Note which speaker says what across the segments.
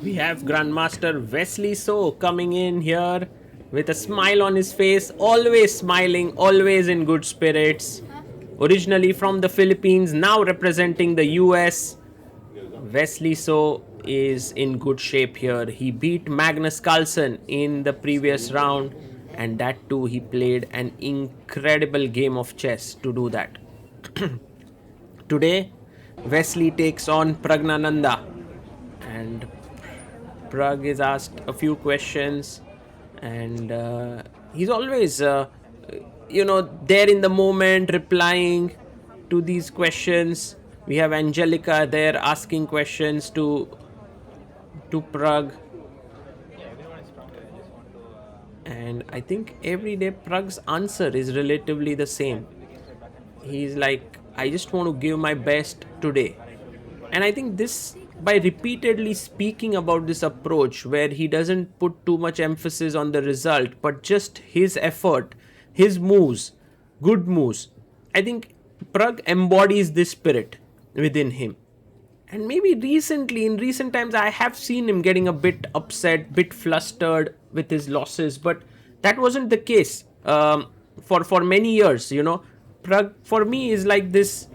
Speaker 1: We have Grandmaster Wesley So coming in here with a smile on his face, always smiling, always in good spirits. Originally from the Philippines, now representing the US. Wesley So is in good shape here. He beat Magnus Carlsen in the previous round, and that too, he played an incredible game of chess to do that. Today, Wesley takes on Praggnanandhaa, and Prag is asked a few questions, and he's always, there in the moment, replying to these questions. We have Angelica there asking questions to Prag, and I think every day Prag's answer is relatively the same. He's like, I just want to give my best today. And I think this, by repeatedly speaking about this approach where he doesn't put too much emphasis on the result, but just his effort, his moves, good moves, I think Prag embodies this spirit within him. And maybe recently, in recent times, I have seen him getting a bit upset, bit flustered with his losses, but that wasn't the case for many years. Prag for me is like this.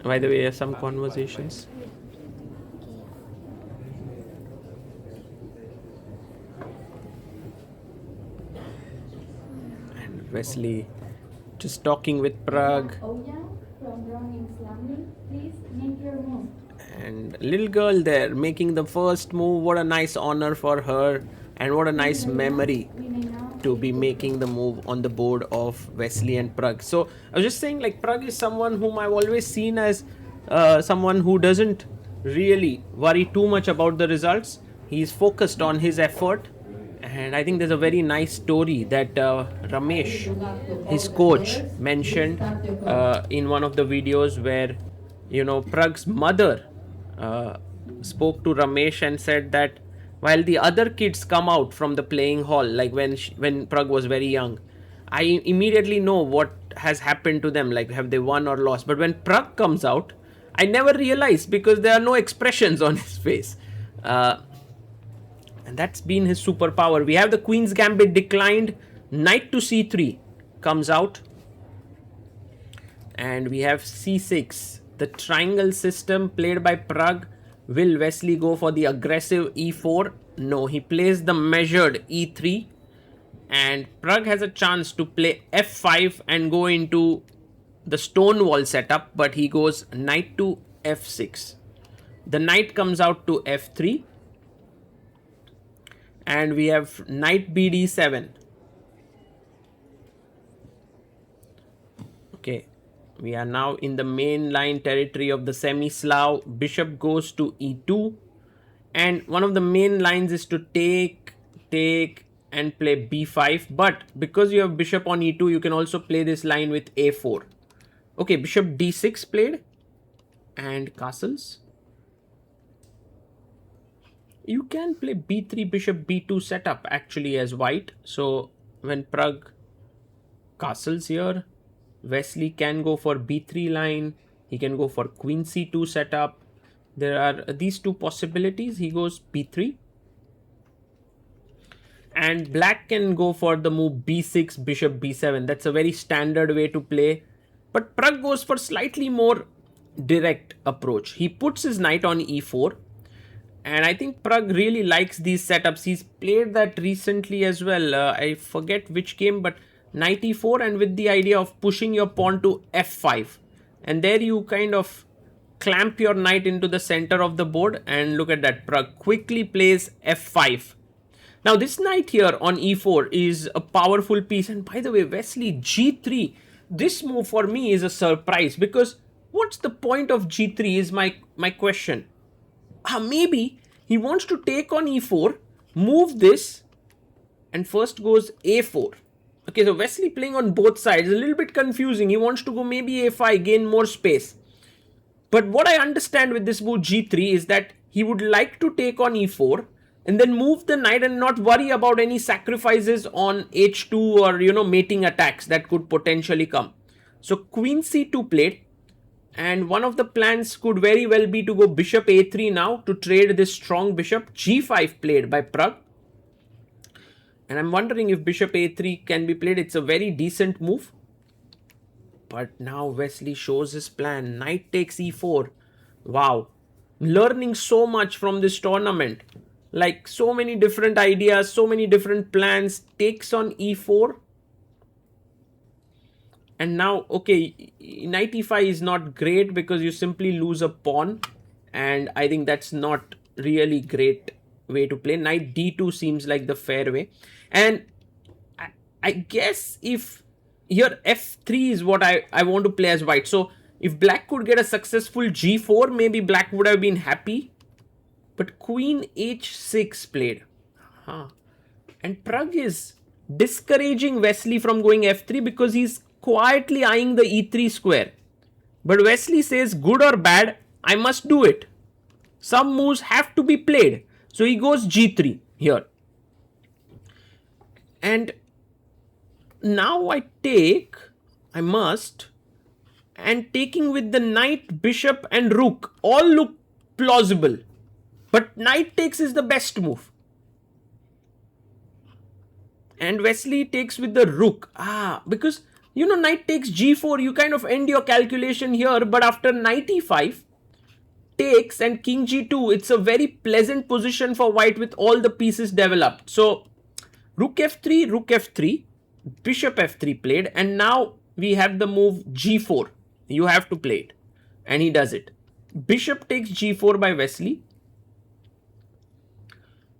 Speaker 1: By the way, some conversations. And Wesley just talking with Prag. And little girl there making the first move. What a nice honor for her, and what a nice memory to be making the move on the board of Wesley and Prag. So I was just saying, like, Prag is someone whom I've always seen as someone who doesn't really worry too much about the results. He's focused on his effort, and I think there's a very nice story that Ramesh, his coach, mentioned in one of the videos where Prag's mother spoke to Ramesh and said that while the other kids come out from the playing hall, like when Prag was very young, I immediately know what has happened to them, like have they won or lost. But when Prag comes out, I never realize because there are no expressions on his face. And that's been his superpower. We have the Queen's Gambit declined, Knight to C3 comes out, and we have C6. The triangle system played by Prag. Will Wesley go for the aggressive E4? No, he plays the measured E3. And Prag has a chance to play F5 and go into the Stonewall setup, but he goes Knight to F6. The Knight comes out to F3. And we have Knight BD7. Okay. We are now in the main line territory of the semi-Slav. Bishop goes to E2. And one of the main lines is to take, and play B5. But because you have bishop on E2, you can also play this line with A4. Okay, bishop D6 played. And castles. You can play B3, bishop B2 setup actually as white. So when Prag castles here, Wesley can go for B3 line. He can go for Queen C2 setup. There are these two possibilities. He goes B3. And black can go for the move B6, bishop B7. That's a very standard way to play. But Prag goes for slightly more direct approach. He puts his knight on E4. And I think Prag really likes these setups. He's played that recently as well. I forget which game, but Knight E4, and with the idea of pushing your pawn to F5. And there you kind of clamp your knight into the center of the board. And look at that. Prag quickly plays F5. Now this knight here on E4 is a powerful piece. And by the way, Wesley G3. This move for me is a surprise, because what's the point of G3 is my question. Maybe he wants to take on E4, move this, and first goes A4. Okay, so Wesley playing on both sides, a little bit confusing. He wants to go maybe A5, gain more space. But what I understand with this move G3 is that he would like to take on E4 and then move the knight and not worry about any sacrifices on H2 or, mating attacks that could potentially come. So Queen C2 played. And one of the plans could very well be to go bishop a3 now to trade this strong bishop. g5 played by Pragg. And I'm wondering if bishop a3 can be played. It's a very decent move. But now Wesley shows his plan. Knight takes e4. Wow. Learning so much from this tournament. Like so many different ideas, so many different plans. Takes on e4. And now, okay, knight e5 is not great because you simply lose a pawn. And I think that's not really great way to play. Knight d2 seems like the fair way. And I guess if here f3 is what I want to play as white. So if black could get a successful g4, maybe black would have been happy. But queen h6 played. And Pragg is discouraging Wesley from going f3 because he's quietly eyeing the e3 square. But Wesley says, good or bad, I must do it. Some moves have to be played. So he goes g3 here. And now I must, and taking with the knight, bishop and rook all look plausible. But knight takes is the best move. And Wesley takes with the rook. Because, knight takes g4, you kind of end your calculation here. But after knight e5, takes and king g2, it's a very pleasant position for white with all the pieces developed. So, rook f3, bishop f3 played. And now we have the move g4. You have to play it. And he does it. Bishop takes g4 by Wesley.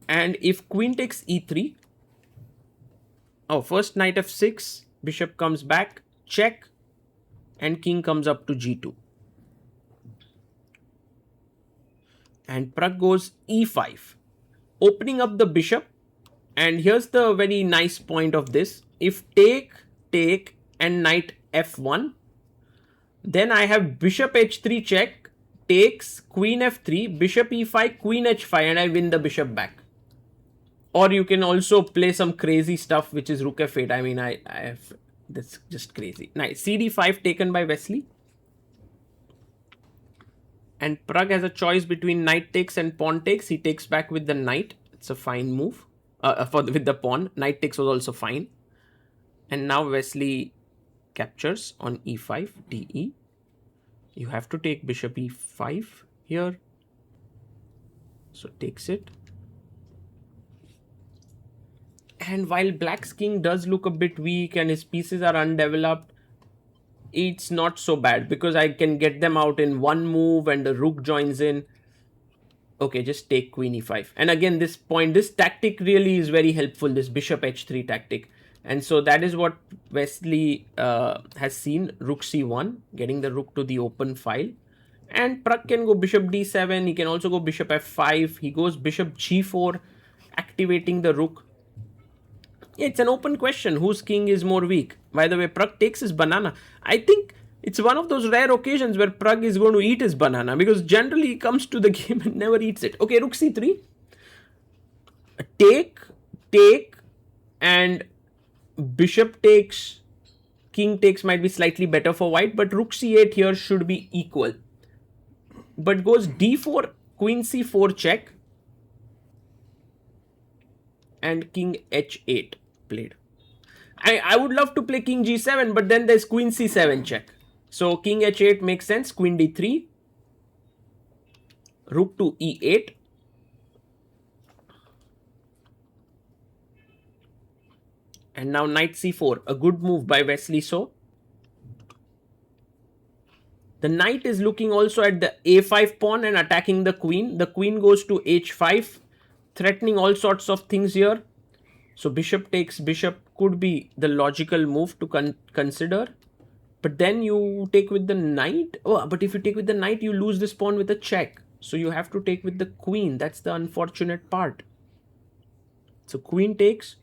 Speaker 1: And if queen takes e3, first knight f6, bishop comes back, check, and king comes up to g2. And Pragg goes e5, opening up the bishop. And here's the very nice point of this. If take, and knight f1, then I have bishop h3 check, takes, queen f3, bishop e5, queen h5, and I win the bishop back. Or you can also play some crazy stuff, which is rook f8. I mean, I have, that's just crazy. Nice. cd5 taken by Wesley. And Pragg has a choice between knight takes and pawn takes. He takes back with the knight. It's a fine move. With the pawn. Knight takes was also fine. And now Wesley captures on e5, de. You have to take bishop e5 here. So takes it. And while black's king does look a bit weak and his pieces are undeveloped, it's not so bad because I can get them out in one move and the rook joins in. Okay, just take queen e5. And again, this tactic really is very helpful, this bishop h3 tactic. And so that is what Wesley has seen, rook c1, getting the rook to the open file. And Pragg can go bishop d7. He can also go bishop f5. He goes bishop g4, activating the rook. It's an open question. Whose king is more weak? By the way, Pragg takes his banana. I think it's one of those rare occasions where Pragg is going to eat his banana because generally he comes to the game and never eats it. Okay, rook c3. Take, and bishop takes, king takes might be slightly better for white, but rook c8 here should be equal. But goes d4, queen c4 check, and king h8 played. I would love to play king g7, but then there's queen c7 check. So king h8 makes sense. Queen d3, rook to e8. And now knight c4, a good move by Wesley So. The knight is looking also at the a5 pawn and attacking the queen. The queen goes to h5, threatening all sorts of things here. So bishop takes bishop could be the logical move to consider. But then you take with the knight. But if you take with the knight, you lose this pawn with a check. So you have to take with the queen. That's the unfortunate part. So queen takes.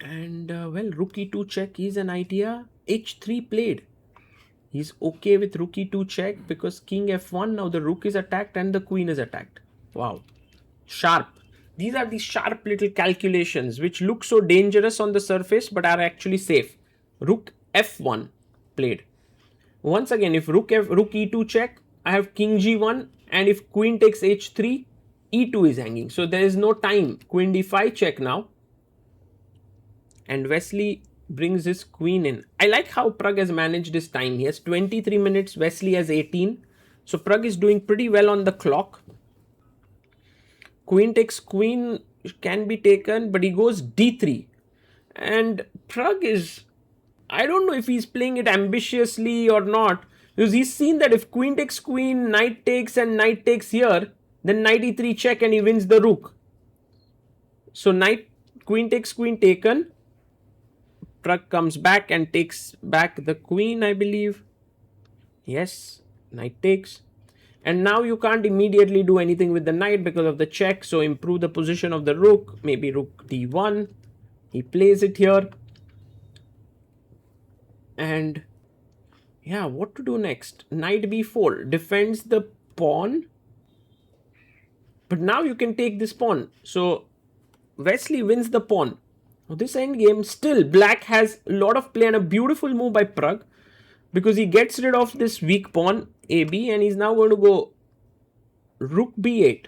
Speaker 1: And rook e2 check is an idea. h3 played. He's okay with rook e2 check because king f1. Now the rook is attacked and the queen is attacked. Wow. Sharp. These are the sharp little calculations which look so dangerous on the surface but are actually safe. rook f1 played. Once again, if rook e2 check, I have king g1, and if queen takes h3, e2 is hanging. So there is no time. Queen d5 check now. And Wesley brings his queen in. I like how Pragg has managed his time. He has 23 minutes, Wesley has 18. So Pragg is doing pretty well on the clock. Queen takes queen can be taken, but he goes d3. And Pragg is, I don't know if he's playing it ambitiously or not, because he's seen that if queen takes queen, knight takes and knight takes here, then knight e3 check and he wins the rook. So queen takes queen taken. Pragg comes back and takes back the queen, I believe. Yes, knight takes. And now you can't immediately do anything with the knight because of the check. So improve the position of the rook. Maybe rook d1. He plays it here. And yeah, what to do next? Knight b4 defends the pawn. But now you can take this pawn. So Wesley wins the pawn. Now this endgame, still black has a lot of play and a beautiful move by Pragg, because he gets rid of this weak pawn AB and he's now going to go rook b8.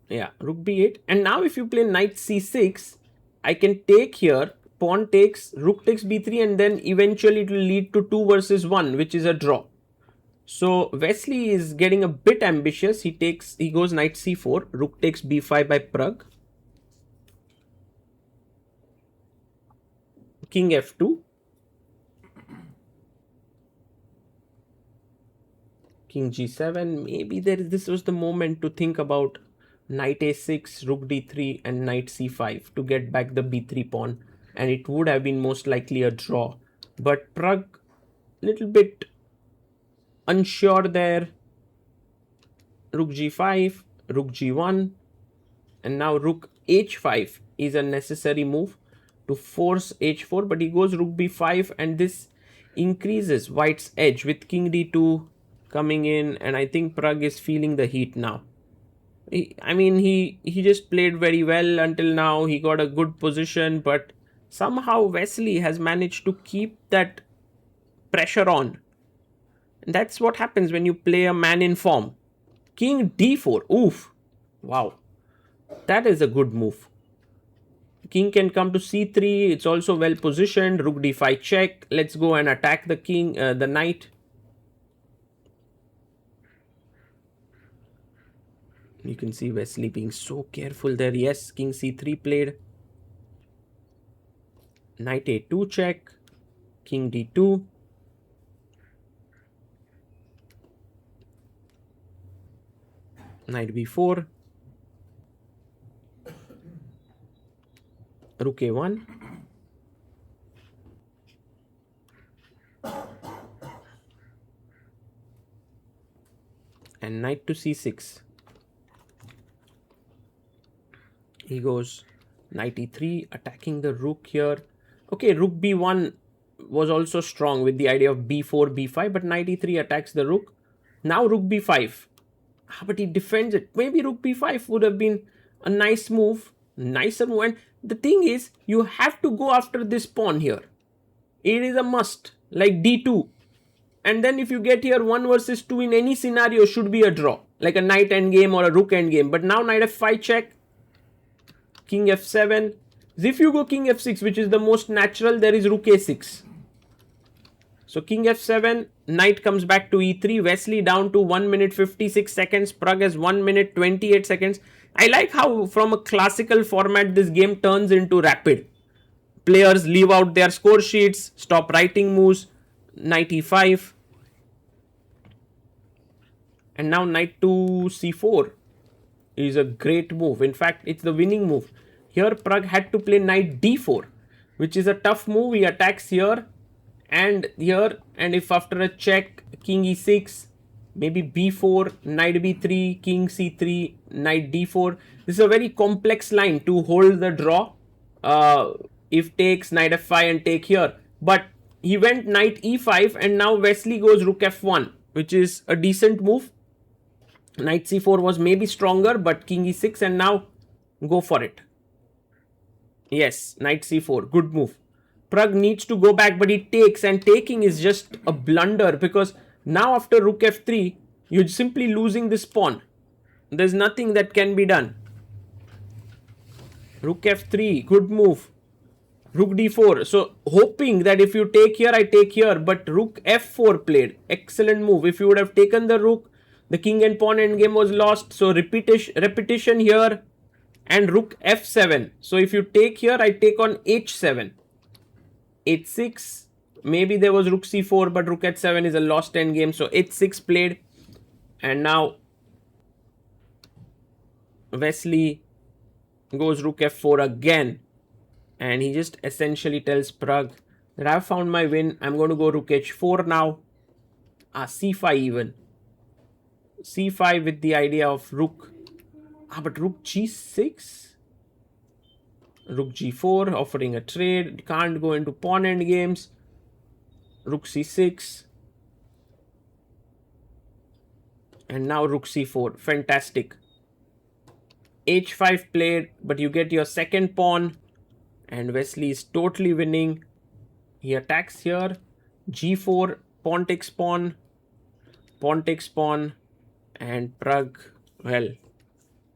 Speaker 1: Yeah, rook b8. And now if you play knight c6, I can take here, pawn takes, rook takes b3, and then eventually it will lead to 2 versus 1, which is a draw. So Wesley is getting a bit ambitious. He goes knight c4, rook takes b5 by Pragg. King f2. King g7. Maybe this was the moment to think about knight a6, rook d3 and knight c5 to get back the b3 pawn, and it would have been most likely a draw. But Pragg, little bit unsure there. Rook g5, rook g1, and now rook h5 is a necessary move to force h4, but he goes rook b5, and this increases white's edge with king d2 coming in, and I think Pragg is feeling the heat now. He just played very well until now. He got a good position, but somehow Wesley has managed to keep that pressure on. And that's what happens when you play a man in form. King d4. Oof. Wow. That is a good move. King can come to c3. It's also well positioned. Rook d5 check. Let's go and attack the king, the knight. You can see Wesley being so careful there. Yes, king c3 played. Knight a2 check. King d2. Knight b4. Rook a1. And knight to c6. He goes knight e3, attacking the rook here. Okay, rook b1 was also strong with the idea of b4, b5, but knight e3 attacks the rook. Now rook b5. But he defends it. Maybe rook b5 would have been a nice move, nicer move. And the thing is, you have to go after this pawn here. It is a must, like d2. And then if you get here 1 versus 2 in any scenario, should be a draw, like a knight endgame or a rook endgame. But now knight f5 check. King f7. If you go king f6, which is the most natural, there is rook a6. So king f7, knight comes back to e3. Wesley down to 1 minute 56 seconds. Pragg has 1 minute 28 seconds. I like how from a classical format this game turns into rapid. Players leave out their score sheets, stop writing moves. Knight e5. And now knight to c4 is a great move. In fact, it's the winning move. Here Pragg had to play knight d4, which is a tough move. He attacks here, and if after a check, king e6, maybe b4, knight b3, king c3, knight d4. This is a very complex line to hold the draw. If takes, knight f5 and take here. But he went knight e5, and now Wesley goes rook f1, which is a decent move. Knight c4 was maybe stronger, but king e6, and now go for it. Yes, knight c4. Good move. Pragg needs to go back, but he takes, and taking is just a blunder because now after rook f3, you're simply losing this pawn. There's nothing that can be done. Rook f3, good move. Rook d4. So hoping that if you take here, I take here, but rook f4 played. Excellent move. If you would have taken the rook, the king and pawn endgame was lost. So repetition here and rook f7. So if you take here, I take on h7. h6. Maybe there was rook c4, but rook h7 is a lost endgame. So h6 played. And now Wesley goes rook f4 again. And he just essentially tells Pragg that I've found my win. I'm going to go rook h4 now. C5 even. C5 with the idea of rook. But rook g6? Rook g4 offering a trade. Can't go into pawn endgames. Rook c6. And now rook c4. Fantastic. h5 played, but you get your second pawn. And Wesley is totally winning. He attacks here. g4, pawn takes pawn. Pawn takes pawn. And Pragg, well,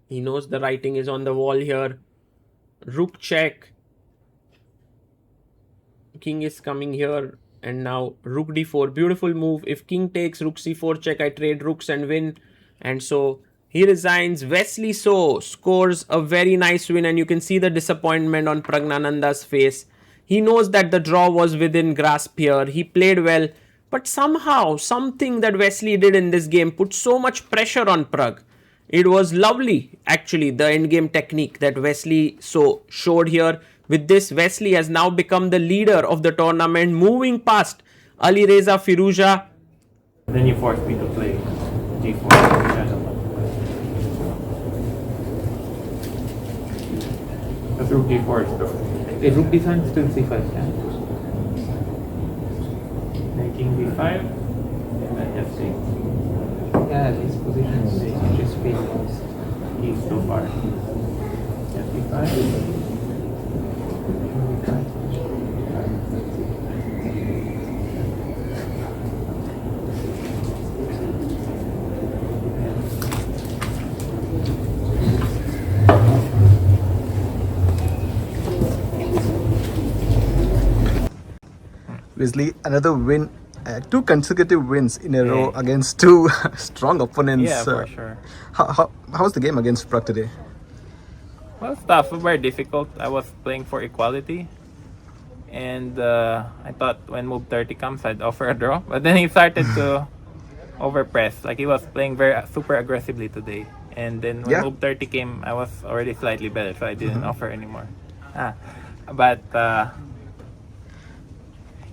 Speaker 1: he knows the writing is on the wall here. Rook check. King is coming here. And now rook d4. Beautiful move. If king takes rook c4 check, I trade rooks and win. And so he resigns. Wesley So scores a very nice win, and you can see the disappointment on Praggnanandhaa's face. He knows that the draw was within grasp here. He played well, but somehow something that Wesley did in this game put so much pressure on Pragg. It was lovely, actually, the endgame technique that Wesley So showed here. With this, Wesley has now become the leader of the tournament, moving past Ali Reza Firouzja.
Speaker 2: Then you forced me to play g4. That's rook d4 is though. Is rook d7 still c5? Yeah. Then king b5. And then f6. Yeah, these positions just fails. He's so far. f5.
Speaker 3: Wesley, another win, two consecutive wins in a row against two strong opponents.
Speaker 2: Yeah, for sure.
Speaker 3: How was the game against Pragg today?
Speaker 2: Well, it's tough, very difficult. I was playing for equality. And I thought when move 30 comes, I'd offer a draw. But then he started to overpress. Like he was playing super aggressively today. And then when move 30 came, I was already slightly better, so I didn't offer anymore. But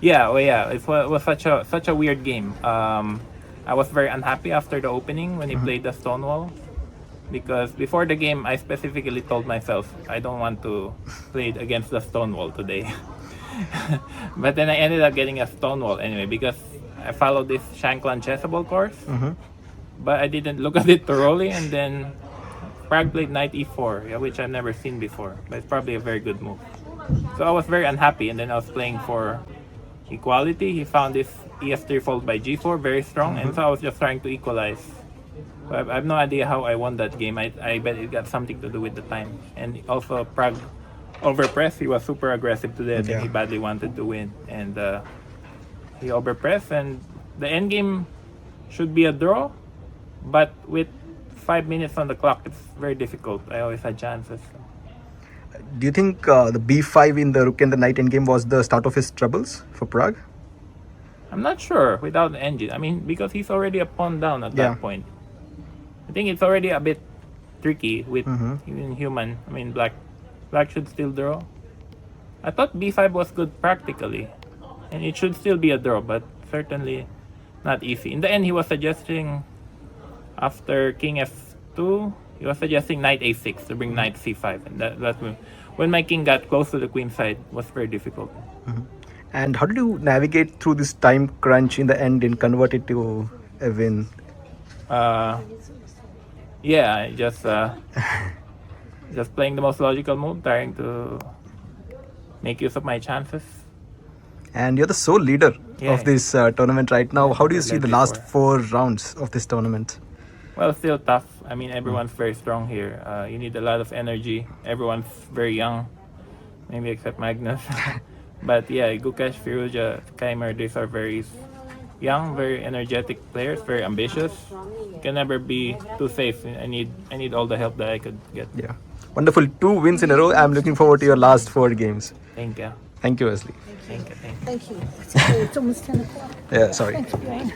Speaker 2: it was such a weird game. I was very unhappy after the opening when he played the Stonewall, because before the game I specifically told myself I don't want to play against the Stonewall today. But then I ended up getting a Stonewall anyway because I followed this Shankland Chessable course, but I didn't look at it thoroughly, and then Pragg played knight e4, which I've never seen before, but it's probably a very good move. So I was very unhappy, and then I was playing for equality. He found this EF3 followed by G4 very strong, and so I was just trying to equalize. But I have no idea how I won that game. I bet it got something to do with the time, and also Pragg overpressed. He was super aggressive today. I think he badly wanted to win, and he overpressed, and the end game should be a draw, but with 5 minutes on the clock, it's very difficult. I always had chances.
Speaker 3: Do you think the b5 in the rook and the knight endgame was the start of his troubles for Pragg?
Speaker 2: I'm not sure without the engine. I mean, because he's already a pawn down at that point. I think it's already a bit tricky with even human. I mean, black should still draw. I thought b5 was good practically, and it should still be a draw, but certainly not easy. In the end, he was suggesting after king f2, he was suggesting knight a6 to bring knight c5, and that when my king got close to the queen side was very difficult.
Speaker 3: And how did you navigate through this time crunch in the end and convert it to a win?
Speaker 2: Just playing the most logical move, trying to make use of my chances.
Speaker 3: And you're the sole leader
Speaker 2: Yeah.
Speaker 3: of this tournament right now. How do you
Speaker 2: I've
Speaker 3: see
Speaker 2: led
Speaker 3: the last
Speaker 2: before.
Speaker 3: 4 rounds of this tournament?
Speaker 2: Well, still tough. I mean, everyone's very strong here. You need a lot of energy. Everyone's very young, maybe except Magnus. But yeah, Gukesh, Firuja, Kaimer, these are very young, very energetic players, very ambitious. You can never be too safe. I need all the help that I could get.
Speaker 3: Yeah. Wonderful. 2 wins in a row. I'm looking forward to your last 4 games.
Speaker 2: Thank you.
Speaker 3: Thank you, Wesley.
Speaker 2: Thank you.
Speaker 4: Thank you. It's almost 10 o'clock.
Speaker 3: Yeah, sorry.
Speaker 4: Thanks, Brian.